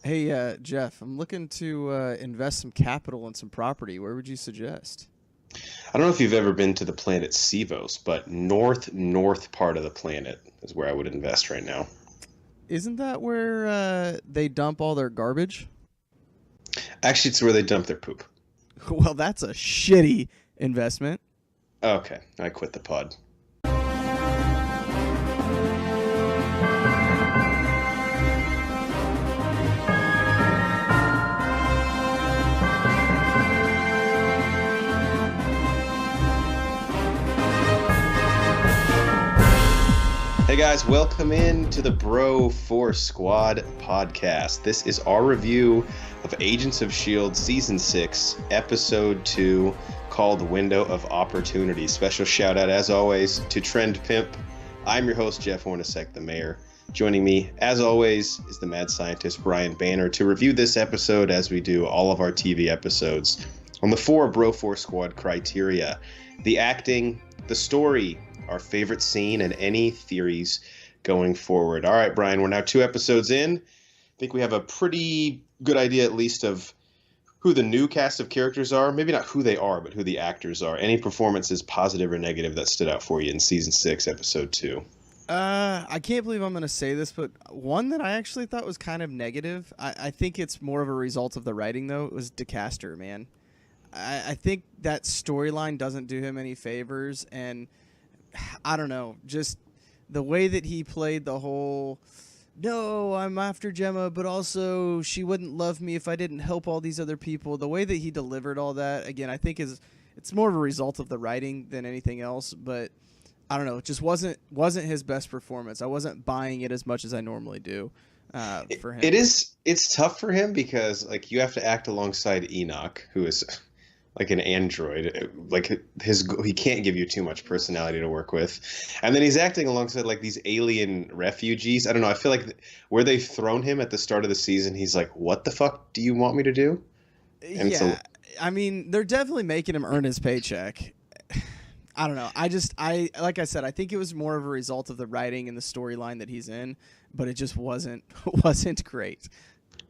Hey, Jeff, I'm looking to invest some capital in some property. Where would you suggest? I don't know if you've ever been to the planet Sivos, but north part of the planet is where I would invest right now. Isn't that where they dump all their garbage? Actually, it's where they dump their poop. Well, that's a shitty investment. Okay, I quit the pod. Hey guys, welcome in to the Bro Force Squad podcast. This is our review of Agents of S.H.I.E.L.D. Season 6, Episode 2, called Window of Opportunity. Special shout out, as always, to Trend Pimp. I'm your host, Jeff Hornacek, the mayor. Joining me, as always, is the mad scientist, Brian Banner, to review this episode as we do all of our TV episodes on the 4 Bro Force Squad criteria: the acting, the story, our favorite scene, and any theories going forward. All right, Brian, we're now 2 episodes in. I think we have a pretty good idea, at least, of who the new cast of characters are. Maybe not who they are, but who the actors are. Any performances, positive or negative, that stood out for you in Season 6, Episode 2? I can't believe I'm going to say this, but one that I actually thought was kind of negative, I think it's more of a result of the writing, though, it was DeCaster, man. I think that storyline doesn't do him any favors, and I don't know, just the way that he played the whole, no, I'm after Gemma, but also she wouldn't love me if I didn't help all these other people. The way that he delivered all that, again, I think it's more of a result of the writing than anything else, but I don't know, it just wasn't his best performance. I wasn't buying it as much as I normally do for him. It's tough for him because, like, you have to act alongside Enoch, who is like an android. Like, he can't give you too much personality to work with, and then he's acting alongside like these alien refugees. I don't know, I feel like where they've thrown him at the start of the season, he's like, what the fuck do you want me to do? And yeah, I mean, they're definitely making him earn his paycheck. I don't know, I like I said, I think it was more of a result of the writing and the storyline that he's in, but it just wasn't great.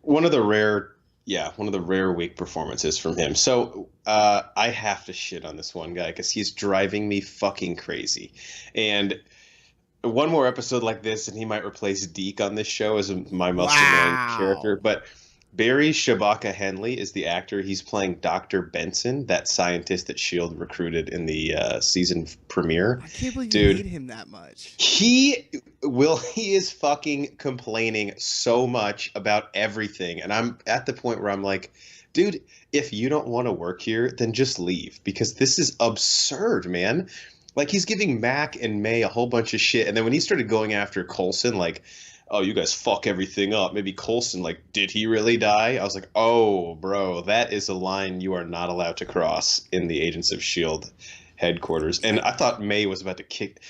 One of the rare weak performances from him. So I have to shit on this one guy because he's driving me fucking crazy. And one more episode like this, and he might replace Deke on this show as my most annoying character. But Barry Shabaka Henley is the actor. He's playing Dr. Benson, that scientist that S.H.I.E.L.D. recruited in the season premiere. I can't believe you hate him that much. He is fucking complaining so much about everything. And I'm at the point where I'm like, dude, if you don't want to work here, then just leave, because this is absurd, man. Like, he's giving Mac and May a whole bunch of shit. And then when he started going after Coulson, like, oh, you guys fuck everything up. Maybe Coulson, like, did he really die? I was like, oh, bro, that is a line you are not allowed to cross in the Agents of S.H.I.E.L.D. headquarters. And I thought May was about to kick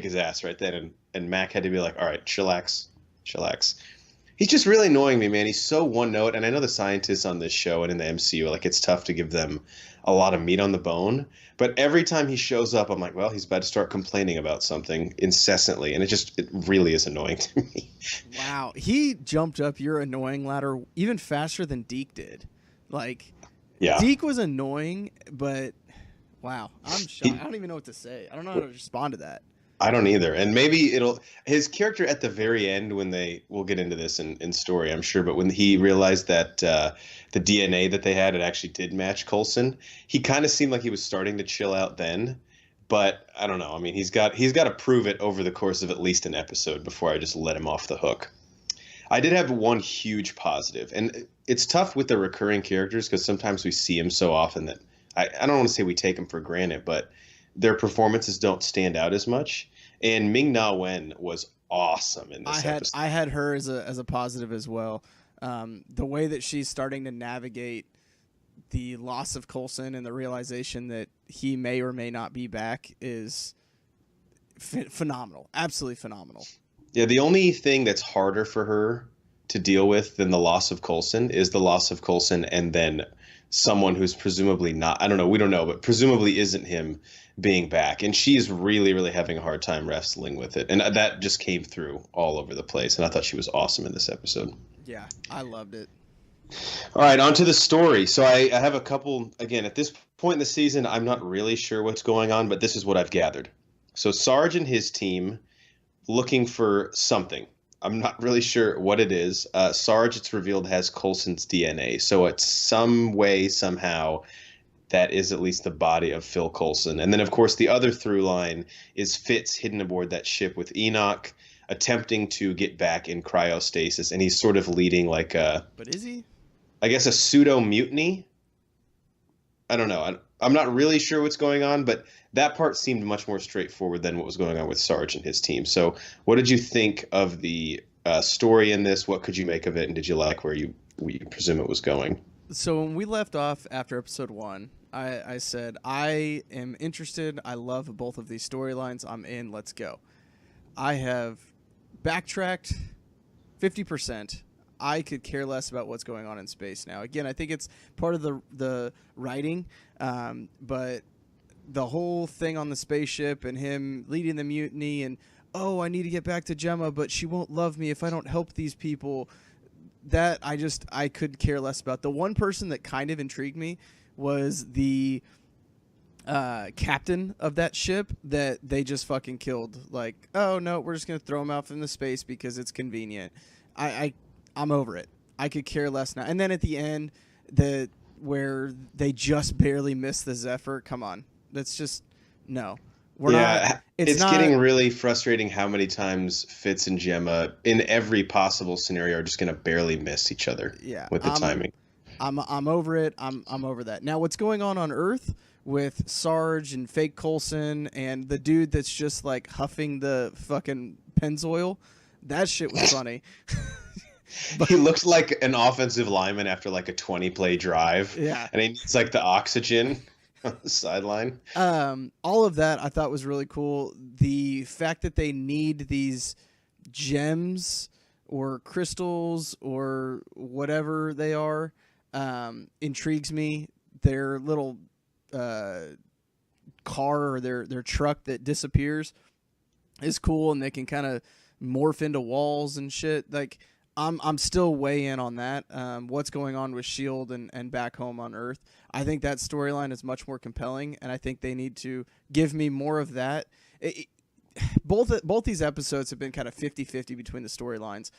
his ass right then. And Mac had to be like, all right, chillax. He's just really annoying me, man. He's so one note. And I know the scientists on this show and in the MCU, like, it's tough to give them a lot of meat on the bone. But every time he shows up, I'm like, well, he's about to start complaining about something incessantly. And it really is annoying to me. Wow. He jumped up your annoying ladder even faster than Deke did. Like, yeah. Deke was annoying, but wow, I'm shocked. I don't even know what to say. I don't know how to respond to that. I don't either. And maybe his character at the very end, when we'll get into this in story, I'm sure, but when he realized that the DNA that they had, it actually did match Coulson, he kind of seemed like he was starting to chill out then. But I don't know. I mean, he's got to prove it over the course of at least an episode before I just let him off the hook. I did have one huge positive, and it's tough with the recurring characters because sometimes we see them so often that I don't want to say we take them for granted, but their performances don't stand out as much. And Ming-Na Wen was awesome in this episode. I had her as a positive as well. The way that she's starting to navigate the loss of Coulson and the realization that he may or may not be back is phenomenal. Absolutely phenomenal. Yeah, the only thing that's harder for her to deal with than the loss of Coulson is the loss of Coulson and then someone who's presumably not, I don't know, we don't know, but presumably isn't him being back. And she's really, really having a hard time wrestling with it. And that just came through all over the place. And I thought she was awesome in this episode. Yeah, I loved it. All right, on to the story. So I have a couple, again, at this point in the season, I'm not really sure what's going on, but this is what I've gathered. So Sarge and his team looking for something. I'm not really sure what it is. Sarge, it's revealed, has Coulson's DNA. So it's some way, somehow, that is at least the body of Phil Coulson. And then, of course, the other through line is Fitz hidden aboard that ship with Enoch, attempting to get back in cryostasis. And he's sort of leading like a, But is he? I guess, a pseudo mutiny. I don't know. I'm not really sure what's going on, but that part seemed much more straightforward than what was going on with Sarge and his team. So, what did you think of the story in this? What could you make of it, and did you like where you presume it was going? So when we left off after episode 1, I said I am interested. I love both of these storylines. I'm in. Let's go. I have backtracked 50%. I could care less about what's going on in space now. Again, I think it's part of the writing, but the whole thing on the spaceship and him leading the mutiny and, oh, I need to get back to Gemma, but she won't love me if I don't help these people. That I could care less about. The one person that kind of intrigued me was the captain of that ship that they just fucking killed. Like, oh no, we're just gonna throw him out from the space because it's convenient. I'm over it. I could care less now. And then at the end, where they just barely missed the Zephyr. Come on, that's just no. We're not. It's getting really frustrating how many times Fitz and Gemma in every possible scenario are just going to barely miss each other. Yeah, with the timing. I'm over it. I'm over that. Now, what's going on Earth with Sarge and fake Coulson and the dude that's just like huffing the fucking Pennzoil? That shit was funny. He looks like an offensive lineman after like a 20-play drive. Yeah, and he needs like the oxygen on the sideline. All of that I thought was really cool. The fact that they need these gems or crystals or whatever they are intrigues me. Their little car or their truck that disappears is cool, and they can kind of morph into walls and shit. Like, I'm still way in on that. What's going on with S.H.I.E.L.D. and back home on Earth. I think that storyline is much more compelling, and I think they need to give me more of that. Both these episodes have been kind of 50-50 between the storylines.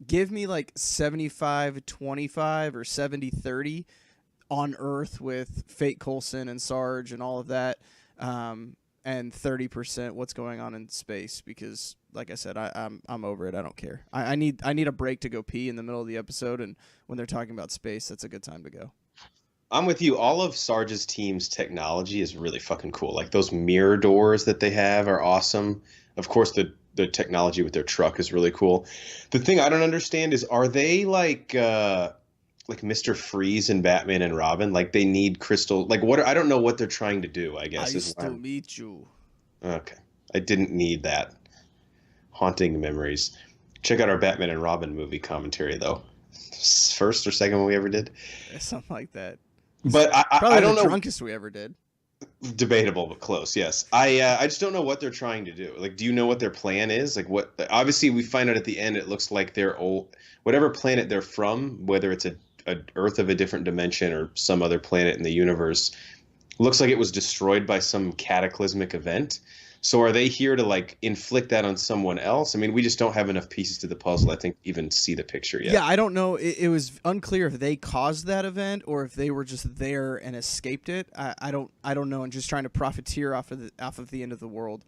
Give me like 75-25 or 70-30 on Earth with Fate Coulson and Sarge and all of that, and 30% what's going on in space, because like I said, I'm over it. I don't care. I need a break to go pee in the middle of the episode, and when they're talking about space, that's a good time to go. I'm with you. All of Sarge's team's technology is really fucking cool. Like those mirror doors that they have are awesome. Of course, the technology with their truck is really cool. The thing I don't understand is, are they like Mr. Freeze and Batman and Robin? Like they need crystal. Like what? I don't know what they're trying to do. I guess Nice to meet you. Okay, I didn't need that. Haunting memories. Check out our Batman and Robin movie commentary, though. First or second one we ever did. Something like that. But I don't know. The drunkest we ever did. Debatable, but close. Yes. I just don't know what they're trying to do. Like, do you know what their plan is? Like, what? Obviously, we find out at the end. It looks like they're old. Whatever planet they're from, whether it's a Earth of a different dimension or some other planet in the universe, looks like it was destroyed by some cataclysmic event. So are they here to like inflict that on someone else? I mean, we just don't have enough pieces to the puzzle, I think, even see the picture yet. Yeah, I don't know. It was unclear if they caused that event or if they were just there and escaped it. I don't know, and just trying to profiteer off of the end of the world.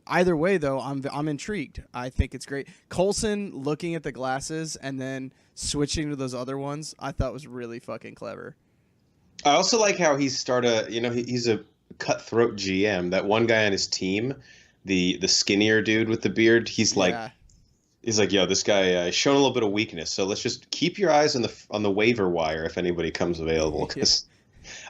Either way, though, I'm intrigued. I think it's great. Coulson looking at the glasses and then switching to those other ones, I thought was really fucking clever. I also like how he's he's a cutthroat GM. That one guy on his team, the skinnier dude with the beard, he's like, yo, this guy is showing a little bit of weakness. So let's just keep your eyes on the waiver wire if anybody comes available. Because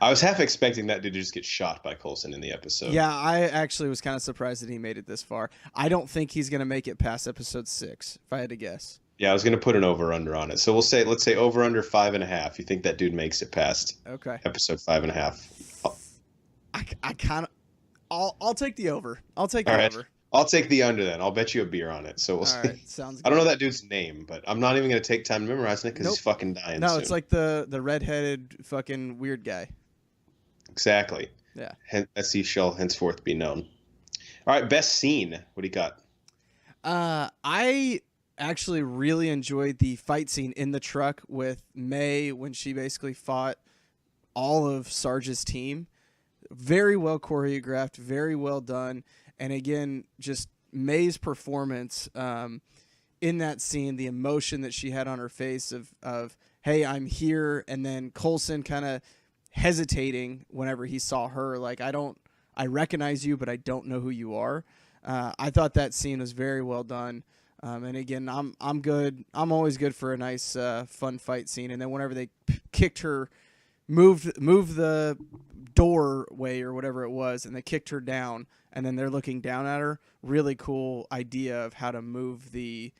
I was half expecting that dude to just get shot by Coulson in the episode. Yeah, I actually was kind of surprised that he made it this far. I don't think he's gonna make it past episode 6, if I had to guess. Yeah, I was gonna put an over/under on it. So let's say over/under 5.5. You think that dude makes it past? Okay. Episode 5.5. I kind of, I'll take the over. I'll take the over. I'll take the under then. I'll bet you a beer on it. So we'll All right, see. sounds I don't know good. that dude's name, but I'm not even gonna take time memorizing it because he's Nope. fucking dying No, it's soon. like the redheaded fucking weird guy. Exactly. Yeah. As he shall henceforth be known. All right, best scene. What do you got? I actually really enjoyed the fight scene in the truck with May when she basically fought all of Sarge's team. Very well choreographed, very well done, and again, just May's performance in that scene, the emotion that she had on her face of hey, I'm here, and then Coulson kind of hesitating whenever he saw her, like I recognize you, but I don't know who you are. I thought that scene was very well done. And again, I'm good. I'm always good for a nice fun fight scene. And then whenever they kicked her, moved the doorway or whatever it was, and they kicked her down, and then they're looking down at her. Really cool idea of how to move the,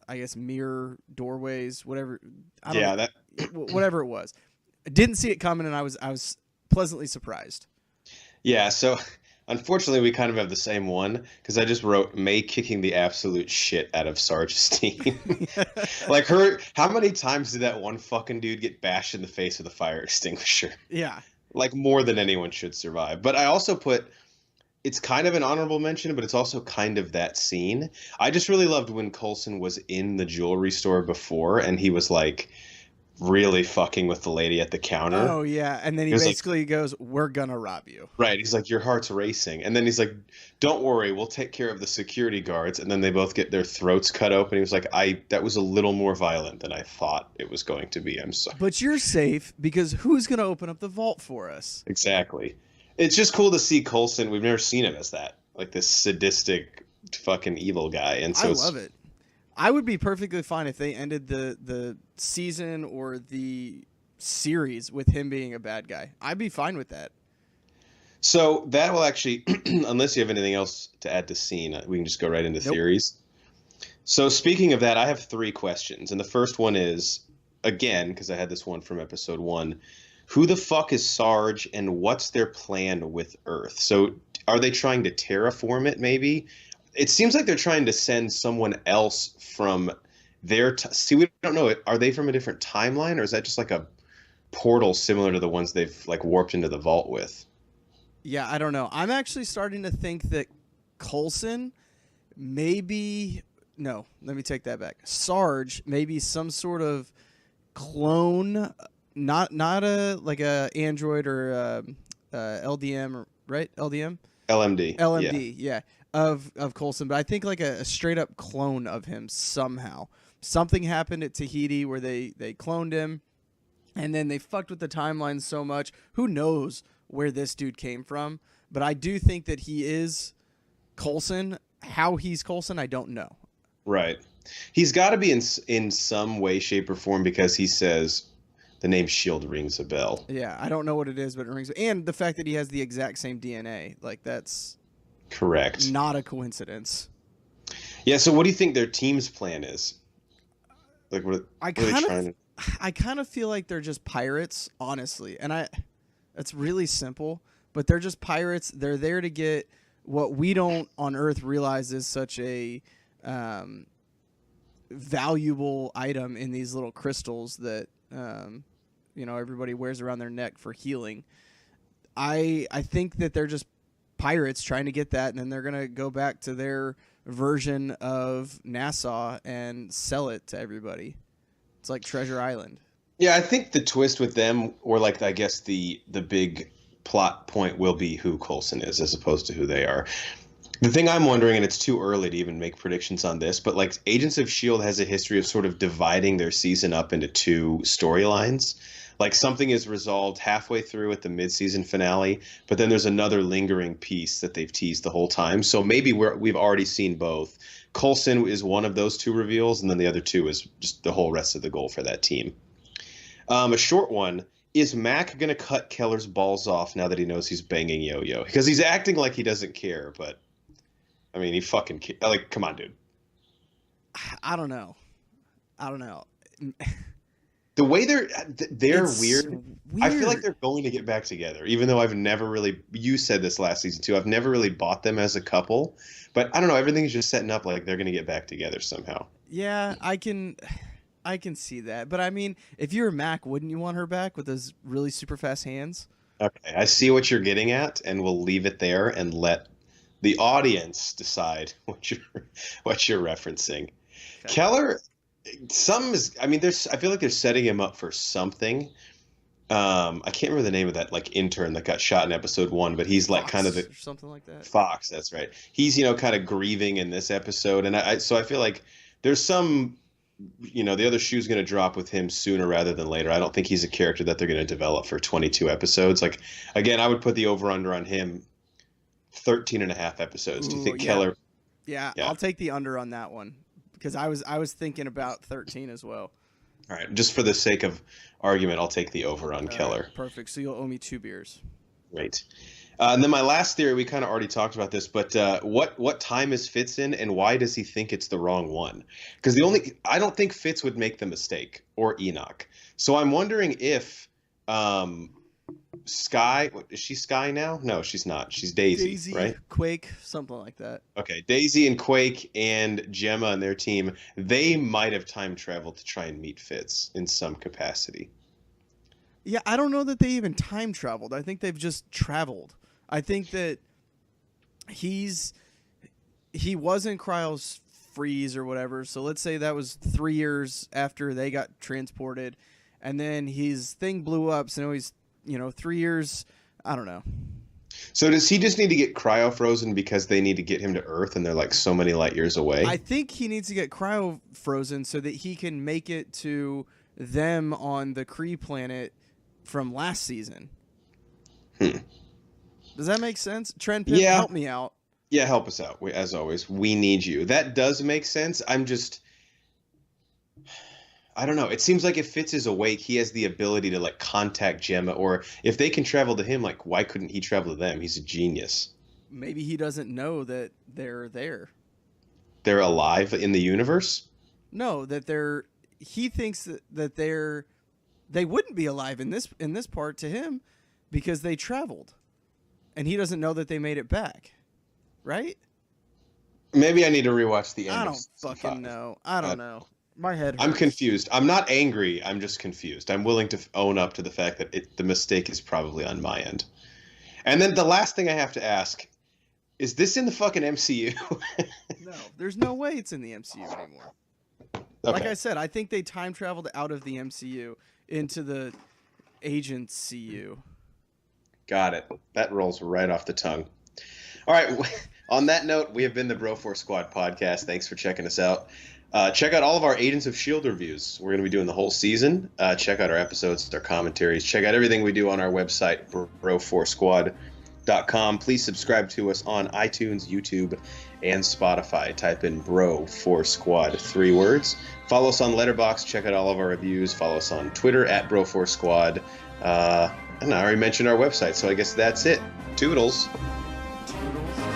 I guess, mirror doorways, I don't Yeah, know, that. whatever it was. I didn't see it coming, and I was pleasantly surprised. Yeah, so unfortunately, we kind of have the same one because I just wrote May kicking the absolute shit out of Sarge's team. Like her, how many times did that one fucking dude get bashed in the face with a fire extinguisher? Yeah. Like more than anyone should survive. But I also put it's kind of an honorable mention, but it's also kind of that scene. I just really loved when Coulson was in the jewelry store before and he was like really fucking with the lady at the counter. Oh yeah, and then he He was like, basically goes, "We're gonna rob you." right. He's like, your heart's racing. And then he's like, don't worry, we'll take care of the security guards. And then they both get their throats cut open. He was like, that was a little more violent than I thought it was going to be. I'm sorry. But you're safe because who's gonna open up the vault for us? Exactly. It's just cool to see Coulson. We've never seen him as that, like this sadistic fucking evil guy. And I so it's love it. I would be perfectly fine if they ended the season or the series with him being a bad guy. I'd be fine with that. so that will actually, unless you have anything else to add to scene, we can just go right into Nope. theories. So speaking of that, I have three questions, and the first one is again because I had this one from episode one. Who the fuck is Sarge, and what's their plan with Earth? So are they trying to terraform it? Maybe it seems like they're trying to send someone else from their. See, we don't know it. Are they from a different timeline, or is that just like a portal similar to the ones they've like warped into the vault with? Yeah, I don't know. I'm actually starting to think that Coulson maybe no. Let me take that back. Sarge maybe some sort of clone, not a like a android or LDM, right? LDM, LMD. Yeah. LMD, yeah, of Coulson, but I think like a straight up clone of him somehow. Something happened at Tahiti where they cloned him, and then they fucked with the timeline so much. Who knows where this dude came from? But I do think that he is Coulson. How he's Coulson, I don't know. Right. He's got to be in some way, shape, or form because he says the name Shield rings a bell. Yeah, I don't know what it is, but it rings. And the fact that he has the exact same DNA, like that's Correct. not a coincidence. Yeah. So, what do you think their team's plan is? Like, what I are they kind trying of, to? I kind of feel like they're just pirates, honestly. And it's really simple, but they're just pirates. They're there to get what we don't on Earth realize is such a valuable item in these little crystals that everybody wears around their neck for healing. I think that they're just pirates trying to get that, and then they're gonna go back to their version of Nassau and sell it to everybody. It's like Treasure Island. Yeah, I think the twist with them, or like I guess the big plot point will be who Coulson is as opposed to who they are. The thing I'm wondering, and it's too early to even make predictions on this, but like Agents of S.H.I.E.L.D. has a history of sort of dividing their season up into two storylines. Like something is resolved halfway through at the mid-season finale, but then there's another lingering piece that they've teased the whole time. So maybe we've already seen both. Coulson is one of those two reveals, and then the other two is just the whole rest of the goal for that team. A short one. Is Mac going to cut Keller's balls off now that he knows he's banging Yo-Yo? Because he's acting like he doesn't care, but I mean, he fucking like, come on, dude. I don't know. The way they're It's weird. I feel like they're going to get back together, even though I've never really. You said this last season too. I've never really bought them as a couple, but I don't know. Everything's just setting up like they're going to get back together somehow. Yeah, I can see that. But I mean, if you're Mac, wouldn't you want her back with those really super fast hands? Okay, I see what you're getting at, and we'll leave it there and let the audience decide what you're referencing. Okay. Keller, I mean, I feel like they're setting him up for something. I can't remember the name of that like intern that got shot in episode 1, but he's like Fox kind of or something like that. Fox. That's right. He's kind of grieving in this episode, and so I feel like there's some. The other shoe's going to drop with him sooner rather than later. I don't think he's a character that they're going to develop for 22 episodes. Like, again, I would put the over-under on him 13 and a half episodes. Do you think Keller? Yeah, I'll take the under on that one because I was thinking about 13 as well. All right, just for the sake of argument, I'll take the over on Keller. Right, perfect. So you'll owe me 2 beers. Great. And then my last theory, we kind of already talked about this, but what time is Fitz in, and why does he think it's the wrong one? Because I don't think Fitz would make the mistake, or Enoch. So I'm wondering if Sky, is she Sky now? No, she's not. She's Daisy, right? Quake, something like that. Okay, Daisy and Quake and Gemma and their team, they might have time traveled to try and meet Fitz in some capacity. Yeah, I don't know that they even time traveled. I think they've just traveled. I think that he was in Cryo's freeze or whatever. So let's say that was 3 years after they got transported, and then his thing blew up. So now he's 3 years. I don't know. So does he just need to get cryo frozen because they need to get him to Earth and they're like so many light years away? I think he needs to get cryo frozen so that he can make it to them on the Kree planet from last season. Does that make sense? Trend Pimp, help me out. Yeah, help us out. As always, we need you. That does make sense. I don't know. It seems like if Fitz is awake, he has the ability to like contact Gemma, or if they can travel to him, like why couldn't he travel to them? He's a genius. Maybe he doesn't know that they're there. They're alive in the universe? No, that he thinks that they wouldn't be alive in this part to him because they traveled. And he doesn't know that they made it back. Right? Maybe I need to rewatch the end. I don't fucking know. I don't know. My head hurts. I'm confused. I'm not angry. I'm just confused. I'm willing to own up to the fact that the mistake is probably on my end. And then the last thing I have to ask, is this in the fucking MCU? No, there's no way it's in the MCU anymore. Okay. Like I said, I think they time traveled out of the MCU into the Agents CU. Got it. That rolls right off the tongue. All right. On that note, we have been the Bro4 Squad podcast. Thanks for checking us out. Check out all of our Agents of S.H.I.E.L.D. reviews. We're going to be doing the whole season. Check out our episodes, our commentaries. Check out everything we do on our website, bro4squad.com. Please subscribe to us on iTunes, YouTube, and Spotify. Type in Bro4 Squad, 3 words. Follow us on Letterboxd. Check out all of our reviews. Follow us on Twitter at Bro4 Squad. And I already mentioned our website, so I guess that's it. Toodles. Toodles.